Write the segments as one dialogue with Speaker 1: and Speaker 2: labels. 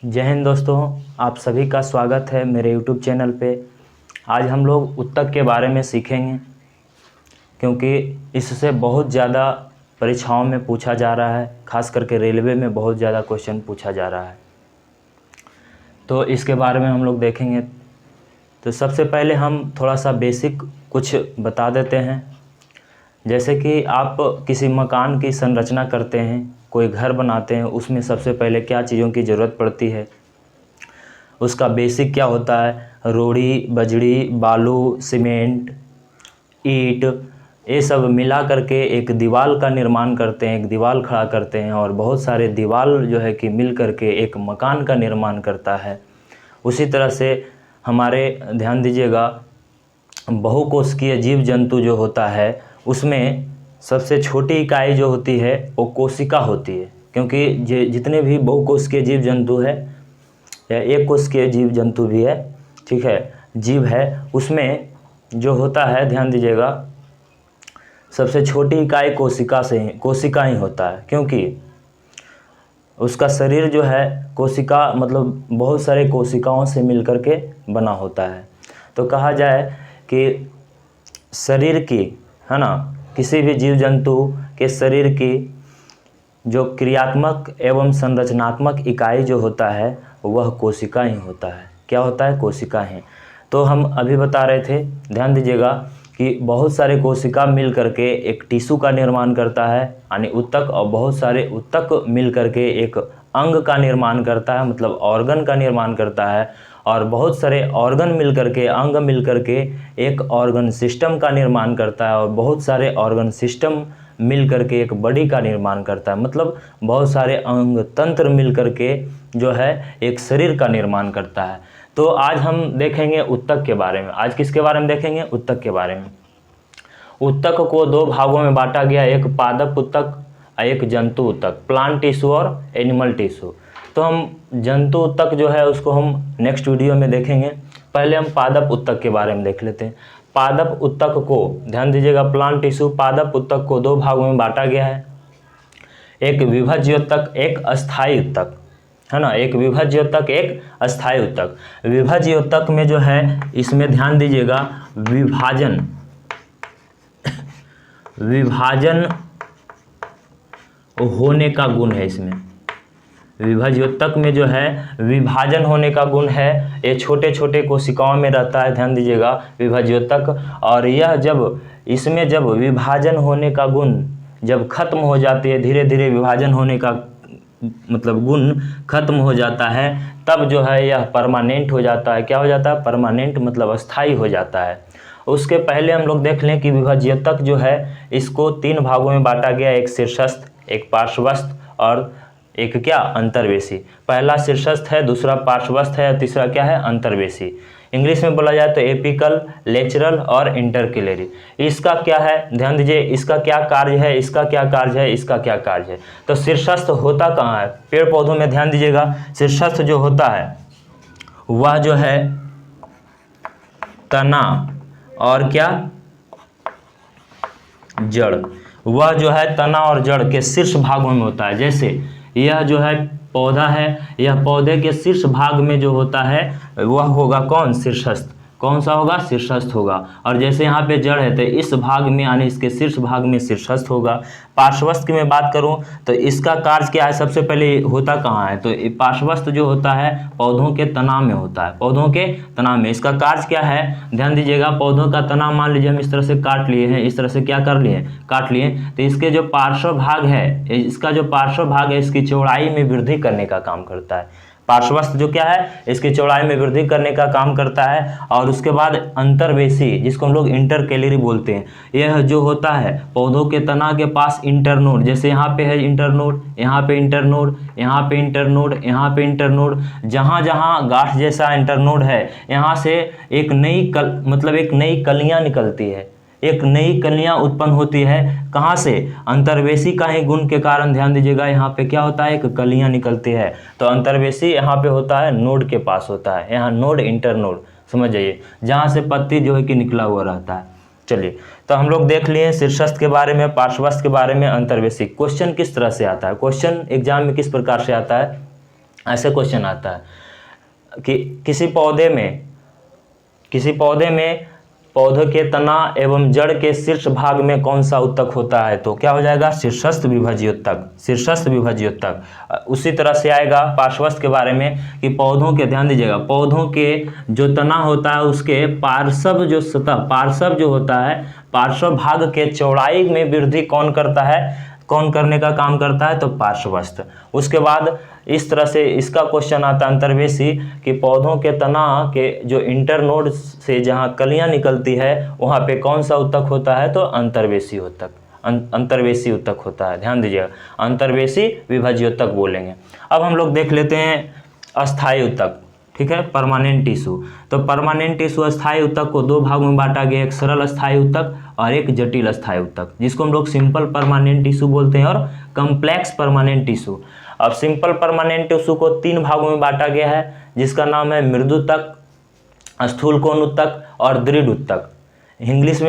Speaker 1: जय हिंद दोस्तों, आप सभी का स्वागत है मेरे YouTube चैनल पे। आज हम लोग उत्तक के बारे में सीखेंगे क्योंकि इससे बहुत ज़्यादा परीक्षाओं में पूछा जा रहा है, खास करके रेलवे में बहुत ज़्यादा क्वेश्चन पूछा जा रहा है। तो इसके बारे में हम लोग देखेंगे। तो सबसे पहले हम थोड़ा सा बेसिक कुछ बता देते हैं। जैसे कि आप किसी मकान की संरचना करते हैं, कोई घर बनाते हैं, उसमें सबसे पहले क्या चीज़ों की ज़रूरत पड़ती है, उसका बेसिक क्या होता है। रोड़ी, बजड़ी, बालू, सीमेंट, ईंट, ये सब मिला करके एक दीवार का निर्माण करते हैं, एक दीवार खड़ा करते हैं और बहुत सारे दीवार जो है कि मिल करके एक मकान का निर्माण करता है। उसी तरह से हमारे ध्यान दीजिएगा, बहुकोशिकीय जीव जंतु जो होता है उसमें सबसे छोटी इकाई जो होती है वो कोशिका होती है, क्योंकि जितने भी बहुकोशिकीय जीव जंतु है या एक कोशिकीय जीव जंतु भी है, ठीक है, जीव है, उसमें जो होता है, ध्यान दीजिएगा, सबसे छोटी इकाई कोशिका ही होता है, क्योंकि उसका शरीर जो है कोशिका मतलब बहुत सारे कोशिकाओं से मिलकर के बना होता है। तो कहा जाए कि शरीर की, है ना, किसी भी जीव जंतु के शरीर की जो क्रियात्मक एवं संरचनात्मक इकाई जो होता है वह कोशिका ही होता है। क्या होता है? कोशिका ही। तो हम अभी बता रहे थे, ध्यान दीजिएगा, कि बहुत सारे कोशिका मिल करके एक टिश्यू का निर्माण करता है यानी उत्तक, और बहुत सारे उत्तक मिल करके एक अंग का निर्माण करता है, मतलब ऑर्गन का निर्माण करता है, और बहुत सारे ऑर्गन मिल करके, अंग मिल करके एक ऑर्गन सिस्टम का निर्माण करता है, और बहुत सारे ऑर्गन सिस्टम मिल करके एक बॉडी का निर्माण करता है, मतलब बहुत सारे अंग तंत्र मिल करके जो है एक शरीर का निर्माण करता है। तो आज हम देखेंगे उत्तक के बारे में। आज किसके बारे में देखेंगे? उत्तक के बारे में। उत्तक को दो भागों में बांटा गया, एक पादप उत्तक और एक जंतु उत्तक, प्लांट टिश्यू और एनिमल टिश्यू। तो हम जंतु उत्तक जो है उसको हम नेक्स्ट वीडियो में देखेंगे। पहले हम पादप उत्तक के बारे में देख लेते हैं। पादप उत्तक को, ध्यान दीजिएगा, प्लांट टिश्यू पादप उत्तक को दो भागों में बांटा गया है, एक विभज्य उत्तक, एक अस्थायी उत्तक, है ना। एक विभज्य उत्तक, एक अस्थायी उत्तक। विभज्य उत्तक में जो है, इसमें ध्यान दीजिएगा, विभाजन होने का गुण है। इसमें विभज्य उत्तक में जो है विभाजन होने का गुण है। ये छोटे छोटे कोशिकाओं में रहता है, ध्यान दीजिएगा, विभज्य उत्तक। और यह जब इसमें जब विभाजन होने का गुण जब खत्म हो जाती है, धीरे धीरे विभाजन होने का मतलब गुण खत्म हो जाता है, तब जो है यह परमानेंट हो जाता है। क्या हो जाता है? परमानेंट, मतलब अस्थाई हो जाता है। उसके पहले हम लोग देख लें कि विभज्यतक जो है इसको तीन भागों में बांटा गया, एक शीर्षस्थ, एक पार्श्वस्थ और एक क्या? अंतर्वेशी। पहला शीर्षस्थ है, दूसरा पार्श्वस्थ है और तीसरा क्या है? अंतर्वेशी। इंग्लिश में बोला जाए तो एपिकल, लेटरल और इंटरकिलरी। इसका क्या है? ध्यान दीजिए, इसका क्या कार्य है, इसका क्या कार्य है, इसका क्या कार्य है। तो शीर्षस्थ होता कहाँ है? पेड़ पौधों में। ध्यान दीजिएगा, शीर्षस्थ जो होता है वह जो है तना और क्या? जड़। वह जो है तना और जड़ के शीर्ष भागों में होता है। जैसे यह जो है पौधा है, यह पौधे के शीर्ष भाग में जो होता है वह होगा कौन? शीर्षस्थ। कौन सा होगा? शीर्षस्थ होगा। और जैसे यहाँ पे जड़ है तो इस भाग में यानी इसके शीर्ष भाग में शीर्षस्थ होगा। पार्श्वस्थ की मैं बात करूं तो इसका कार्य क्या है? सबसे पहले होता कहाँ है? तो पार्श्वस्थ जो होता है पौधों के तना में होता है, पौधों के तना में। इसका कार्य क्या है? ध्यान दीजिएगा, पौधों का तना मान लीजिए हम इस तरह से काट लिए हैं, इस तरह से क्या कर लिए? काट लिए। तो इसके जो पार्श्व भाग है, इसका जो पार्श्व भाग है इसकी चौड़ाई में वृद्धि करने का काम करता है। पार्श्वस्थ जो क्या है इसकी चौड़ाई में वृद्धि करने का काम करता है। और उसके बाद अंतर्वेशी, जिसको हम लोग इंटरकैलरी बोलते हैं, यह जो होता है पौधों के तना के पास इंटरनोड, जैसे यहाँ पे है इंटरनोड, यहाँ पे इंटरनोड, यहाँ पे इंटरनोड, यहाँ पे इंटरनोड, जहाँ जहाँ गांठ जैसा इंटरनोड है यहाँ से एक नई मतलब एक नई कलियाँ निकलती है, एक नई कलियां उत्पन्न होती है। कहाँ से? अंतर्वेशी का ही गुण के कारण। ध्यान दीजिएगा, यहाँ पे क्या होता है? एक कलियां निकलती है। तो अंतर्वेशी यहाँ पे होता है नोड के पास होता है, यहाँ नोड, इंटरनोड, समझ जाइए, जहाँ से पत्ती जो है कि निकला हुआ रहता है। चलिए, तो हम लोग देख लिए शीर्षस्थ के बारे में, पार्श्वस्थ के बारे में, अंतर्वेशी। क्वेश्चन किस तरह से आता है? क्वेश्चन एग्जाम में किस प्रकार से आता है? ऐसे क्वेश्चन आता है कि किसी पौधे में पौधे के तना एवं जड़ के शीर्ष भाग में कौन सा उत्तक होता है, तो क्या हो जाएगा, शीर्षस्थ विभज्योत्तक, शीर्षस्थ विभज्योत्तक। उसी तरह से आएगा पार्श्वस्थ के बारे में कि पौधों के, ध्यान दीजिएगा, पौधों के जो तना होता है उसके पार्श्व जो सतह, पार्श्व जो होता है, पार्श्व भाग के चौड़ाई में वृद्धि कौन करता है, कौन करने का काम करता है, तो पार्श्वस्थ। उसके बाद इस तरह से इसका क्वेश्चन आता है अंतर्वेशी कि पौधों के तना के जो इंटरनोड से जहाँ कलियाँ निकलती है वहाँ पे कौन सा उत्तक होता है, तो अंतर्वेशी उत्तक, अंतर्वेशी उत्तक होता है। ध्यान दीजिएगा, अंतर्वेशी विभज्योत्तक बोलेंगे। अब हम लोग देख लेते हैं अस्थायी उत्तक, ठीक है, परमानेंट टिश्यू। तो परमानेंट टिश्यू अस्थायी उत्तक को दो भागों में बांटा गया, एक सरल अस्थायी उत्तक और एक जटिल अस्थायी उत्तक, जिसको हम लोग सिंपल परमानेंट टिश्यू बोलते हैं और कम्प्लेक्स परमानेंट टिश्यू। अब सिंपल परमानेंट टिश्यू को तीन भागों में बांटा गया है, जिसका नाम है मृदुतक, स्थूल कोण उत्तक और दृढ़ उत्तक। इंग्लिश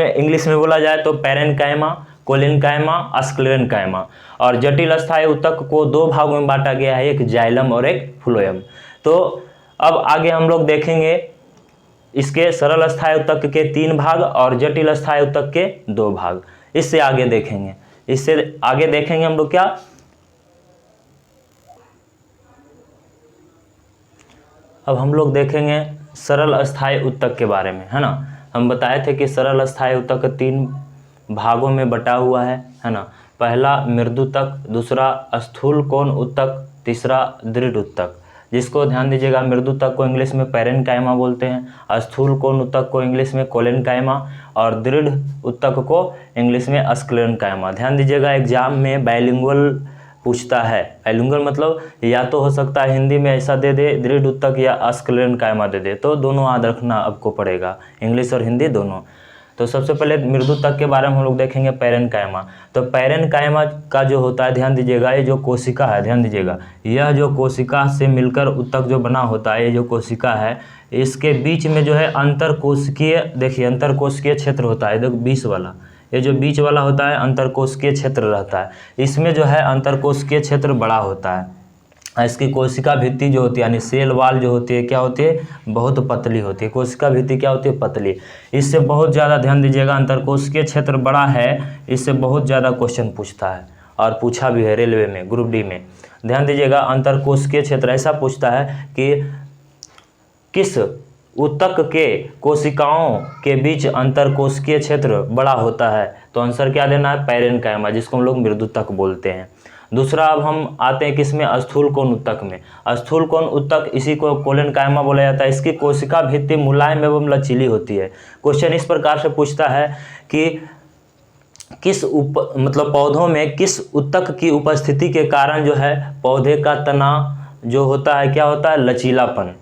Speaker 1: में बोला जाए तो पैरेन्काइमा, कोलिनकाइमा, स्क्लेरेन्काइमा। और जटिल अस्थायी उत्तक को दो भागों में बांटा गया है, एक जाइलम और एक फ्लोएम। तो अब आगे हम लोग देखेंगे इसके सरल अस्थायी उत्तक के 3 भाग और जटिल अस्थायी उत्तक के 2 भाग। इससे आगे देखेंगे हम लोग क्या, अब हम लोग देखेंगे सरल अस्थायी उत्तक के बारे में, है ना। हम बताए थे कि सरल अस्थायी उत्तक 3 भागों में बटा हुआ है ना। पहला मृदुतक, दूसरा स्थूल कोण उत्तक, तीसरा दृढ़ उत्तक। जिसको ध्यान दीजिएगा, मृदुतक को इंग्लिश में पैरेन्काइमा बोलते हैं, स्थूल कोण उत्तक को इंग्लिश में कोलेनकाइमा और दृढ़ उत्तक को इंग्लिश में स्क्लेरेन्काइमा। ध्यान दीजिएगा, एग्जाम में बाइलिंगुअल पूछता है। बाइलिंगुअल मतलब या तो हो सकता है हिंदी में ऐसा दे दे दृढ़ उत्तक या स्क्लेरेन्काइमा दे दे, तो दोनों याद रखना आपको पड़ेगा, इंग्लिश और हिंदी दोनों। तो सबसे पहले मृदुतक के बारे में हम लोग देखेंगे पैरेन्काइमा। तो पैरेन्काइमा का जो होता है, ध्यान दीजिएगा, ये जो कोशिका है, ध्यान दीजिएगा, यह जो कोशिका से मिलकर उत्तक जो बना होता है, ये जो कोशिका है, इसके बीच में जो है अंतरकोशिकीय, देखिए अंतरकोशिकीय क्षेत्र होता है, देखो बीच वाला, ये जो बीच वाला होता है अंतरकोशिकीय क्षेत्र रहता है। इसमें जो है अंतरकोशिकीय क्षेत्र बड़ा होता है। इसकी कोशिका भित्ति जो होती है, यानी सेल वाल जो होती है, क्या होती है, बहुत पतली होती है। कोशिका भित्ति क्या होती है, पतली। इससे बहुत ज़्यादा, ध्यान दीजिएगा, अंतरकोशिकीय क्षेत्र बड़ा है, इससे बहुत ज़्यादा क्वेश्चन पूछता है और पूछा भी है रेलवे में, ग्रुप डी में। ध्यान दीजिएगा, अंतरकोशिकीय क्षेत्र ऐसा पूछता है कि किस उत्तक के कोशिकाओं के बीच अंतरकोशिकीय क्षेत्र बड़ा होता है, तो आंसर क्या देना है, पैरेन्काइमा, जिसको हम लोग मृदुतक बोलते हैं। दूसरा, अब हम आते हैं किसमें, स्थूल कोण उत्तक में। स्थूल कोण उत्तक, इसी को कोलेनकाइमा बोला जाता है। इसकी कोशिका भित्ति मुलायम एवं लचीली होती है। क्वेश्चन इस प्रकार से पूछता है कि मतलब पौधों में किस उत्तक की उपस्थिति के कारण जो है पौधे का तना जो होता है, क्या होता है, लचीलापन,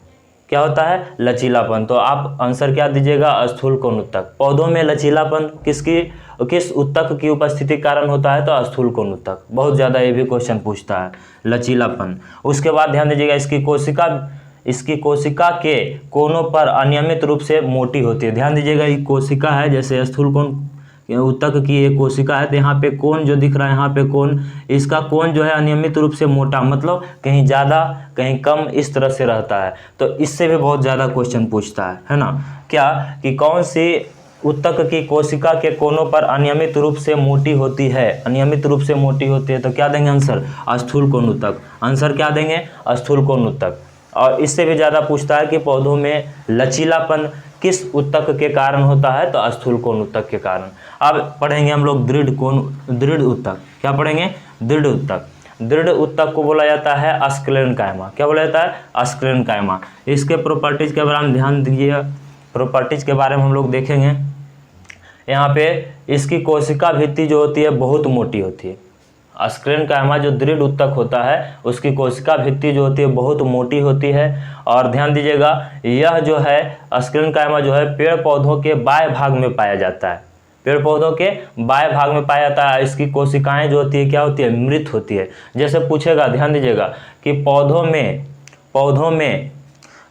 Speaker 1: क्या होता है, लचीलापन। तो आप आंसर क्या दीजिएगा, स्थूल कोण उत्तक। पौधों में लचीलापन किस उत्तक की उपस्थिति के कारण होता है, तो स्थूल कोण उत्तक। बहुत ज़्यादा ये भी क्वेश्चन पूछता है, लचीलापन। उसके बाद ध्यान दीजिएगा, इसकी कोशिका के कोनों पर अनियमित रूप से मोटी होती है। ध्यान दीजिएगा, ये कोशिका है, जैसे स्थूल कोण उत्तक की एक कोशिका है, तो यहाँ पे कोण जो दिख रहा है, यहाँ पे कोण, इसका कोण जो है अनियमित रूप से मोटा, मतलब कहीं ज़्यादा कहीं कम, इस तरह से रहता है। तो इससे भी बहुत ज़्यादा क्वेश्चन पूछता है ना, क्या कि कौन सी उत्तक की कोशिका के कोनों पर अनियमित रूप से मोटी होती है, अनियमित रूप से मोटी होती है, तो क्या देंगे आंसर, स्थूल कोण उत्तक। आंसर क्या देंगे, स्थूल कोण उत्तक। और इससे भी ज़्यादा पूछता है कि पौधों में लचीलापन किस उत्तक के कारण होता है, तो स्थूल कोण उत्तक के कारण। अब पढ़ेंगे हम लोग दृढ़ उत्तक। क्या पढ़ेंगे, दृढ़ उत्तक। दृढ़ उत्तक को बोला जाता है स्क्लेरेन्काइमा। क्या बोला जाता है, स्क्लेरेन्काइमा। इसके प्रॉपर्टीज के बारे में ध्यान दीजिए, प्रॉपर्टीज के बारे में हम लोग देखेंगे। यहाँ पे इसकी कोशिका भित्ति जो होती है बहुत मोटी होती है। स्क्लेरेन्काइमा जो दृढ़ उत्तक होता है, उसकी कोशिका भित्ति जो होती है बहुत मोटी होती है। और ध्यान दीजिएगा, यह जो है स्क्लेरेन्काइमा जो है पेड़ पौधों के बाएं भाग में पाया जाता है, पेड़ पौधों के बाएं भाग में पाया जाता है। इसकी कोशिकाएं जो होती है, क्या होती है, मृत होती है। जैसे पूछेगा, ध्यान दीजिएगा, कि पौधों में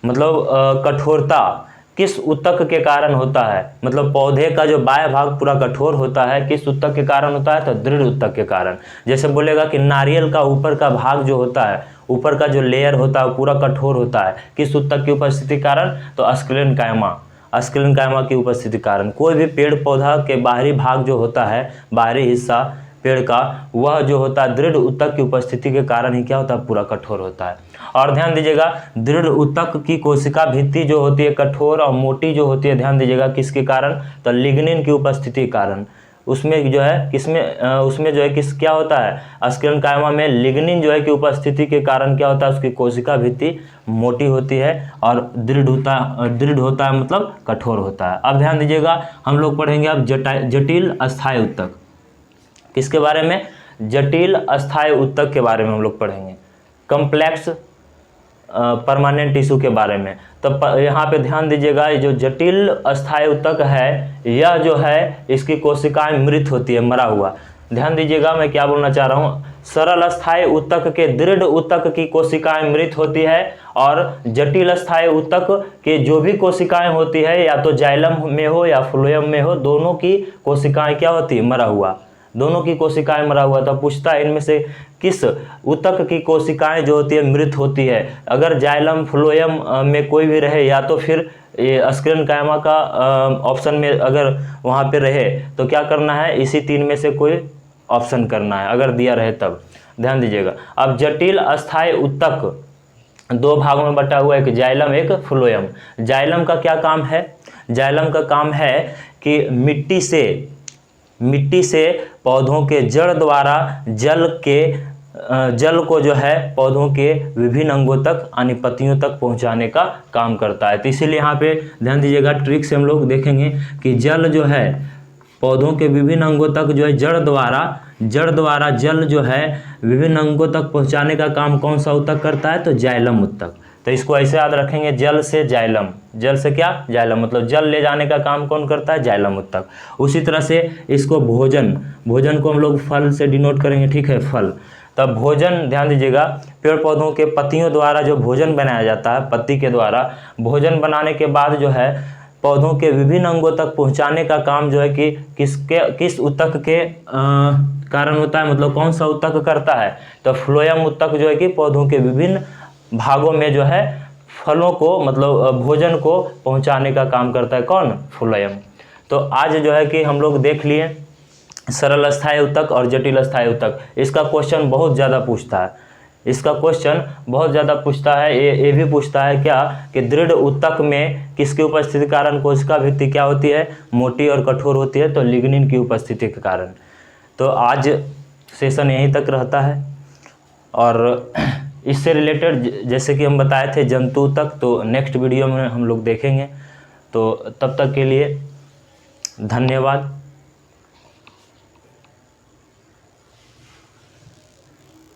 Speaker 1: मतलब कठोरता किस उत्तक के कारण होता है, मतलब पौधे का जो बाएं भाग पूरा कठोर होता है, किस उत्तक के कारण होता है, तो दृढ़ उत्तक के कारण। जैसे बोलेगा कि नारियल का ऊपर का भाग जो होता है ऊपर का जो लेयर होता है वो पूरा कठोर होता है, किस ऊतक की उपस्थिति के कारण? तो अस्क्लेन कायमा की उपस्थिति के कारण। कोई भी पेड़ पौधा के बाहरी भाग जो होता है, बाहरी हिस्सा पेड़ का, वह जो होता है दृढ़ ऊतक की उपस्थिति के कारण ही क्या होता है? पूरा कठोर होता है। और ध्यान दीजिएगा, दृढ़ ऊतक की कोशिका भित्ति जो होती है कठोर और मोटी जो होती है, ध्यान दीजिएगा किसके कारण? तो लिग्निन की उपस्थिति के कारण। उसमें जो है उसमें जो है क्या होता है? अस्क्लेन कायमा में लिग्निन जो है कि उपस्थिति के कारण क्या होता है? उसकी कोशिका भित्ति मोटी होती है और दृढ़ होता है, मतलब कठोर होता है। अब ध्यान दीजिएगा, हम लोग पढ़ेंगे अब जटिल अस्थायी ऊतक। किसके बारे में? जटिल अस्थायी ऊतक के बारे में हम लोग पढ़ेंगे, कॉम्प्लेक्स परमानेंट टिश्यू के बारे में। तो यहाँ पे ध्यान दीजिएगा, ये जो जटिल अस्थायी ऊतक है, यह जो है इसकी कोशिकाएं मृत होती है, मरा हुआ। ध्यान दीजिएगा मैं क्या बोलना चाह रहा हूँ, सरल अस्थायी ऊतक के दृढ़ ऊतक की कोशिकाएं मृत होती है और जटिल अस्थायी ऊतक के जो भी कोशिकाएं होती है, या तो जाइलम में हो या फ्लोएम में हो, दोनों की कोशिकाएं क्या होती है? मरा हुआ। दोनों की कोशिकाएं मरा हुआ। तो पूछता है इनमें से किस ऊतक की कोशिकाएं जो होती है मृत होती है? अगर जाइलम फ्लोएम में कोई भी रहे, या तो फिर ये अस्क्लेन कायमा का ऑप्शन में अगर वहाँ पे रहे, तो क्या करना है? इसी तीन में से कोई ऑप्शन करना है, अगर दिया रहे तब। ध्यान दीजिएगा, अब जटिल अस्थायी ऊतक दो भागों में बटा हुआ, एक जाइलम एक फ्लोएम। जाइलम का क्या काम है? जाइलम का काम है कि मिट्टी से पौधों के जड़ द्वारा जल को जो है पौधों के विभिन्न अंगों तक यानी पत्तियों तक पहुंचाने का काम करता है। तो इसीलिए यहाँ पे ध्यान दीजिएगा, ट्रिक से हम लोग देखेंगे कि जल जो है पौधों के विभिन्न अंगों तक जो है जड़ द्वारा जल जो है विभिन्न अंगों तक पहुंचाने का काम कौन सा ऊतक करता है? तो जाइलम ऊतक। तो इसको ऐसे याद रखेंगे, जल से जाइलम, जल से क्या? जाइलम, मतलब जल ले जाने का काम कौन करता है? जाइलम ऊतक। उसी तरह से इसको भोजन को हम लोग फल से डिनोट करेंगे, ठीक है, फल। तब भोजन, ध्यान दीजिएगा, पेड़ पौधों के पत्तियों द्वारा जो भोजन बनाया जाता है, पत्ती के द्वारा भोजन बनाने के बाद जो है पौधों के विभिन्न अंगों तक पहुंचाने का काम जो है कि किस ऊतक के कारण होता है, मतलब कौन सा ऊतक करता है? तो फ्लोएम ऊतक जो है कि पौधों के विभिन्न भागों में जो है फलों को, मतलब भोजन को पहुंचाने का काम करता है। कौन? फ्लोएम। तो आज जो है कि हम लोग देख लिए सरल अस्थायी ऊतक और जटिल अस्थायी ऊतक। इसका क्वेश्चन बहुत ज़्यादा पूछता है। ये भी पूछता है क्या कि दृढ़ ऊतक में किसकी उपस्थिति के कारण कोशिका भित्ति क्या होती है? मोटी और कठोर होती है। तो लिग्निन की उपस्थिति के कारण। तो आज सेशन यहीं तक रहता है, और इससे रिलेटेड जैसे कि हम बताए थे जंतु तक, तो नेक्स्ट वीडियो में हम लोग देखेंगे। तो तब तक के लिए धन्यवाद।